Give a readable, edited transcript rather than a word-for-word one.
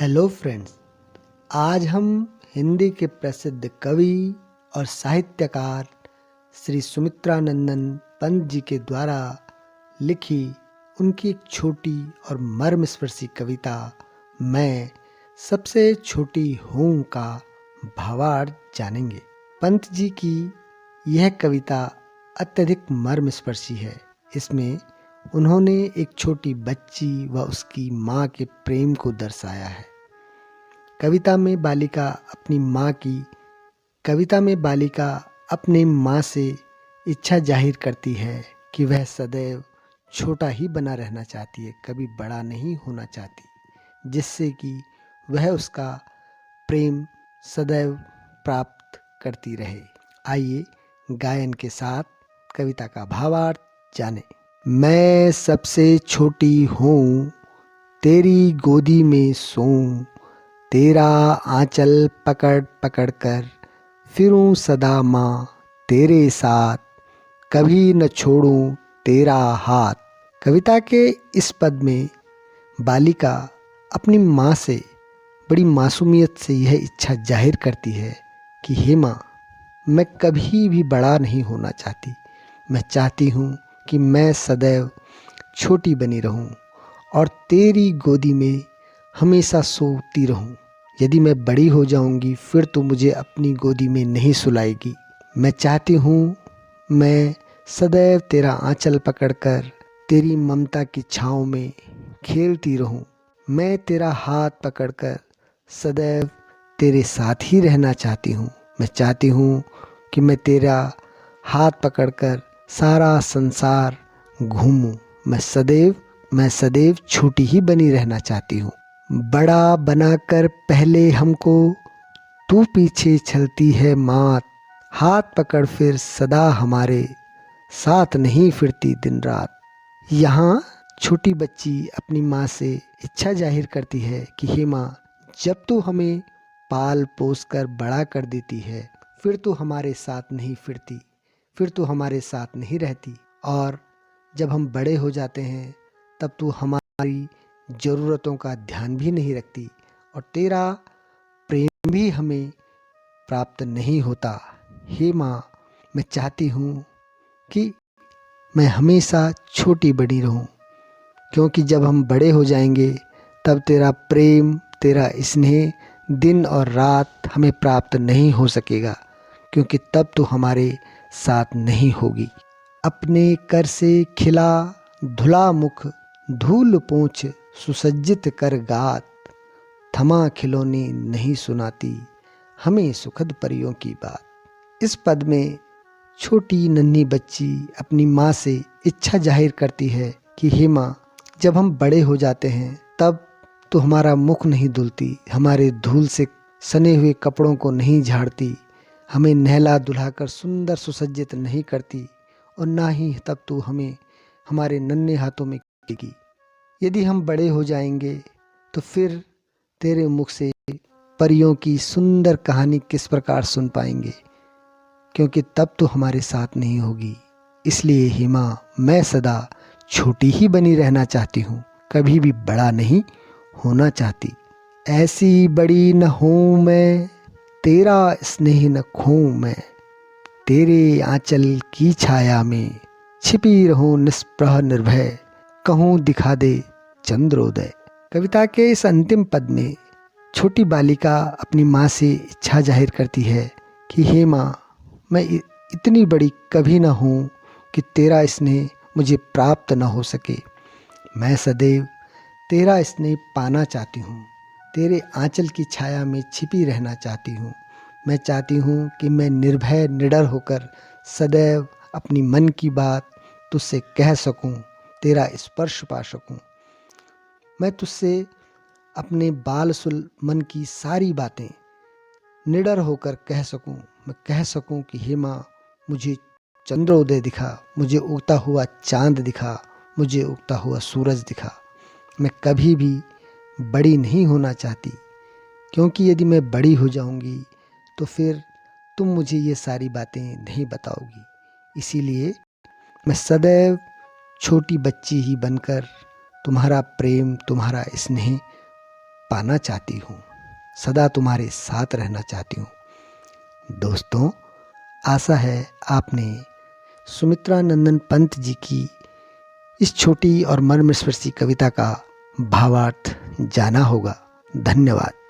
Hello friends. आज हम हिंदी के प्रसिद्ध कवि और साहित्यकार श्री सुमित्रानंदन पंत जी के द्वारा लिखी उनकी एक छोटी और मर्मस्पर्शी कविता मैं सबसे छोटी हूँ का भावार्थ जानेंगे। पंत जी की यह कविता अत्यधिक मर्मस्पर्शी है। इसमें उन्होंने एक छोटी बच्ची व उसकी माँ के प्रेम को दर्शाया है। कविता में बालिका अपनी माँ से इच्छा जाहिर करती है कि वह सदैव छोटा ही बना रहना चाहती है, कभी बड़ा नहीं होना चाहती, जिससे कि वह उसका प्रेम सदैव प्राप्त करती रहे। आइए गायन के साथ कविता का भावार्थ जानें। मैं सबसे छोटी हूँ, तेरी गोदी में सोऊं, तेरा आंचल पकड़ पकड़ कर फिरूं सदा माँ तेरे साथ, कभी न छोड़ूं तेरा हाथ। कविता के इस पद में बालिका अपनी माँ से बड़ी मासूमियत से यह इच्छा जाहिर करती है कि हे माँ, मैं कभी भी बड़ा नहीं होना चाहती। मैं चाहती हूँ कि मैं सदैव छोटी बनी रहूं और तेरी गोदी में हमेशा सोती रहूं। यदि मैं बड़ी हो जाऊंगी फिर तो मुझे अपनी गोदी में नहीं सुलाएगी। मैं चाहती हूँ मैं सदैव तेरा आंचल पकड़कर तेरी ममता की छाँव में खेलती रहूं। मैं तेरा हाथ पकड़कर सदैव तेरे साथ ही रहना चाहती हूँ। मैं चाहती हूँ कि मैं तेरा हाथ पकड़कर सारा संसार घूमूं। मैं सदैव छोटी ही बनी रहना चाहती हूँ। बड़ा बनाकर पहले हमको तू पीछे चलती है मात, हाथ पकड़ फिर सदा हमारे साथ नहीं फिरती दिन रात। यहाँ छोटी बच्ची अपनी माँ से इच्छा जाहिर करती है कि हे माँ, जब तू हमें पाल पोस कर बड़ा कर देती है फिर तू हमारे साथ नहीं फिरती, फिर तू हमारे साथ नहीं रहती, और जब हम बड़े हो जाते हैं तब तू हमारी ज़रूरतों का ध्यान भी नहीं रखती और तेरा प्रेम भी हमें प्राप्त नहीं होता। हे माँ, मैं चाहती हूँ कि मैं हमेशा छोटी बनी रहूँ, क्योंकि जब हम बड़े हो जाएंगे तब तेरा प्रेम, तेरा स्नेह दिन और रात हमें प्राप्त नहीं हो सकेगा, क्योंकि तब तो हमारे साथ नहीं होगी। अपने कर से खिला धुला मुख, धूल पोंछ सुसज्जित कर गात, थमा खिलौने नहीं सुनाती हमें सुखद परियों की बात। इस पद में छोटी नन्ही बच्ची अपनी माँ से इच्छा जाहिर करती है कि हे माँ, जब हम बड़े हो जाते हैं तब तो हमारा मुख नहीं धुलती, हमारे धूल से सने हुए कपड़ों को नहीं झाड़ती, हमें नहला दुल्हाकर सुंदर सुसज्जित नहीं करती, और ना ही तब तो हमें हमारे नन्हे हाथों में खींचेगी। यदि हम बड़े हो जाएंगे तो फिर तेरे मुख से परियों की सुंदर कहानी किस प्रकार सुन पाएंगे, क्योंकि तब तो हमारे साथ नहीं होगी। इसलिए हे माँ, मैं सदा छोटी ही बनी रहना चाहती हूँ, कभी भी बड़ा नहीं होना चाहती। ऐसी बड़ी न हूँ मैं, तेरा स्नेह न खोऊं मैं, तेरे आंचल की छाया में छिपी रहूं निष्प्रह निर्भय, कहूँ दिखा दे चंद्रोदय। कविता के इस अंतिम पद में छोटी बालिका अपनी माँ से इच्छा जाहिर करती है कि हे माँ, मैं इतनी बड़ी कभी न हूँ कि तेरा स्नेह मुझे प्राप्त न हो सके। मैं सदैव तेरा स्नेह पाना चाहती हूँ, तेरे आंचल की छाया में छिपी रहना चाहती हूँ। मैं चाहती हूँ कि मैं निर्भय निडर होकर सदैव अपनी मन की बात तुझसे कह सकूँ, तेरा स्पर्श पा सकूँ। मैं तुझसे अपने बाल सुल मन की सारी बातें निडर होकर कह सकूँ। मैं कह सकूँ कि हे माँ, मुझे चंद्रोदय दिखा, मुझे उगता हुआ चांद दिखा, मुझे उगता हुआ सूरज दिखा। मैं कभी भी बड़ी नहीं होना चाहती, क्योंकि यदि मैं बड़ी हो जाऊंगी तो फिर तुम मुझे ये सारी बातें नहीं बताओगी। इसीलिए मैं सदैव छोटी बच्ची ही बनकर तुम्हारा प्रेम, तुम्हारा स्नेह पाना चाहती हूँ, सदा तुम्हारे साथ रहना चाहती हूँ। दोस्तों, आशा है आपने सुमित्रा नंदन पंत जी की इस छोटी और मर्मस्पर्शी कविता का भावार्थ जाना होगा। धन्यवाद।